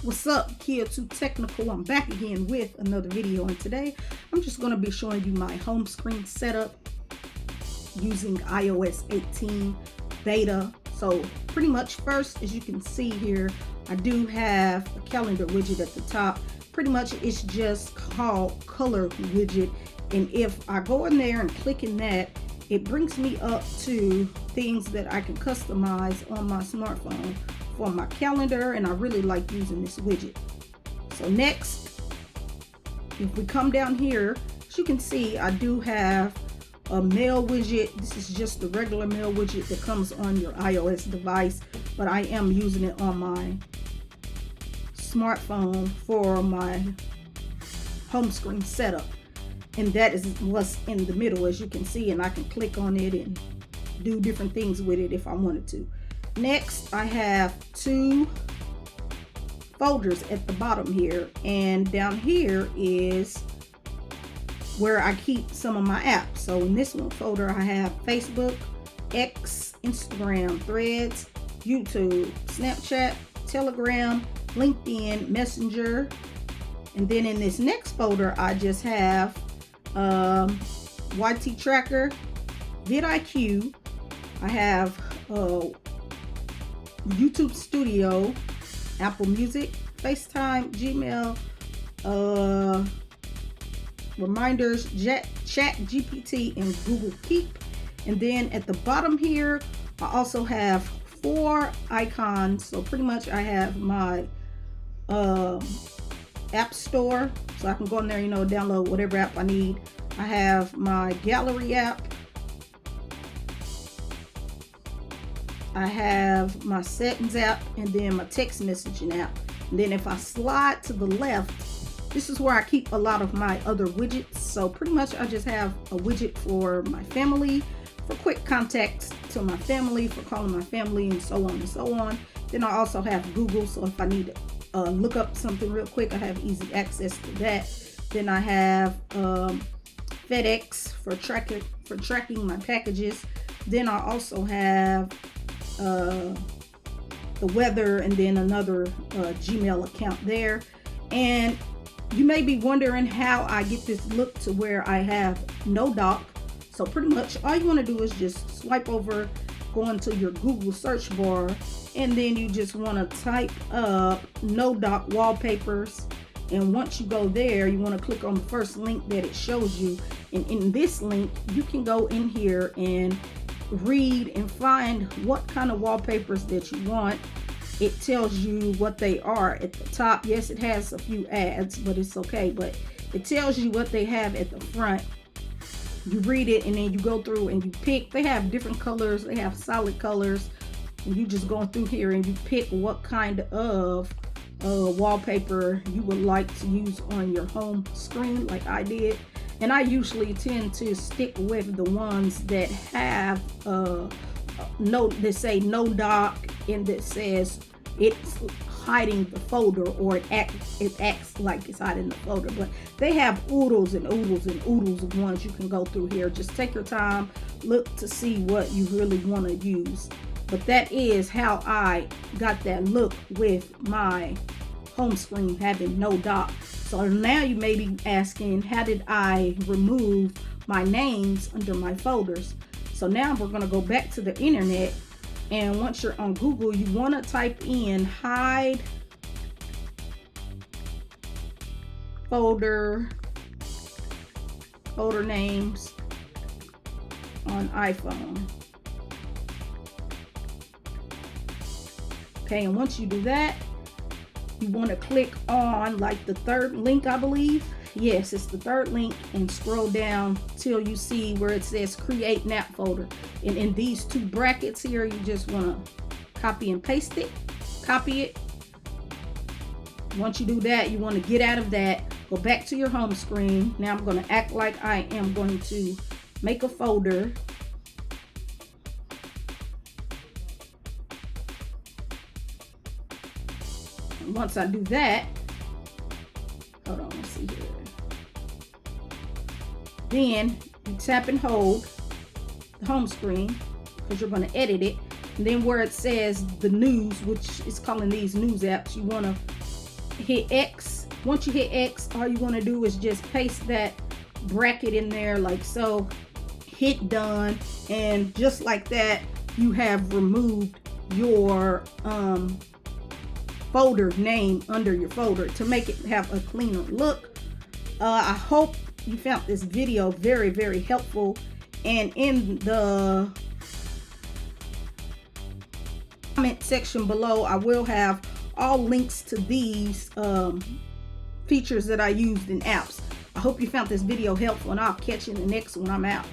What's up, Kia 2 Technical? I'm back again with another video, and today I'm just going to be showing you my home screen setup using iOS 18 beta. So pretty much first, as you can see here, I do have a calendar widget at the top. Pretty much it's just called color widget, and if I go in there and click in that, it brings me up to things that I can customize on my smartphone for my calendar, and I really like using this widget. So next, if we come down here, as you can see, I do have a mail widget. This is just the regular mail widget that comes on your iOS device, but I am using it on my smartphone for my home screen setup, and that is what's in the middle, as you can see, and I can click on it and do different things with it if I wanted to. Next, I have two folders at the bottom here, and down here is where I keep some of my apps. So in this one folder, I have Facebook, X, Instagram, Threads, YouTube, Snapchat, Telegram, LinkedIn, Messenger. And then in this next folder, I just have YT Tracker, vidIQ. I have YouTube Studio, Apple Music, FaceTime, Gmail, reminders, Chat GPT, and Google Keep. And then at the bottom here, I also have 4 icons. So pretty much I have my app store, so I can go in there, download whatever app I need. I have my gallery app. I have my settings app, and then my text messaging app. And then if I slide to the left, this is where I keep a lot of my other widgets. So pretty much I just have a widget for my family, for quick contacts to my family, for calling my family, and so on and so on. Then I also have Google, so if I need to look up something real quick, I have easy access to that. Then I have FedEx for tracking my packages. Then I also have the weather, and then another Gmail account there. And you may be wondering how I get this look to where I have no dock. So pretty much all you want to do is just swipe over, go into your Google search bar, and then you just want to type up no dock wallpapers. And once you go there, you want to click on the first link that it shows you, and in this link you can go in here and read and find what kind of wallpapers that you want. It tells you what they are at the top. Yes, it has a few ads, but it's okay. But it tells you what they have at the front. You read it, and then you go through and you pick. They have different colors. They have solid colors, and you just go through here and you pick what kind of wallpaper you would like to use on your home screen, like I did. And I usually tend to stick with the ones that have that say no dock, and that says it's hiding the folder, or it acts like it's hiding the folder. But they have oodles and oodles and oodles of ones you can go through here. Just take your time, look to see what you really want to use. But that is how I got that look with my home screen having no dock. So now you may be asking, how did I remove my names under my folders? So now we're going to go back to the internet, and once you're on Google, you want to type in hide folder names on iPhone. Okay, and once you do that, you want to click on like the third link, I believe. Yes, it's the third link, and scroll down till you see where it says create nap folder. And in these two brackets here, you just want to copy and paste it. Copy it. Once you do that, you want to get out of that, go back to your home screen. Now I'm going to act like I am going to make a folder. And once I do that, hold on, let's see here. Then you tap and hold the home screen, because you're going to edit it. And then where it says the news, which is calling these news apps, you want to hit X. Once you hit X, all you want to do is just paste that bracket in there like so. Hit done, and just like that, you have removed your folder name under your folder to make it have a cleaner look. I hope you found this video very, very helpful, and in the comment section below I will have all links to these features that I used in apps. I hope you found this video helpful, and I'll catch you in the next one. I'm out.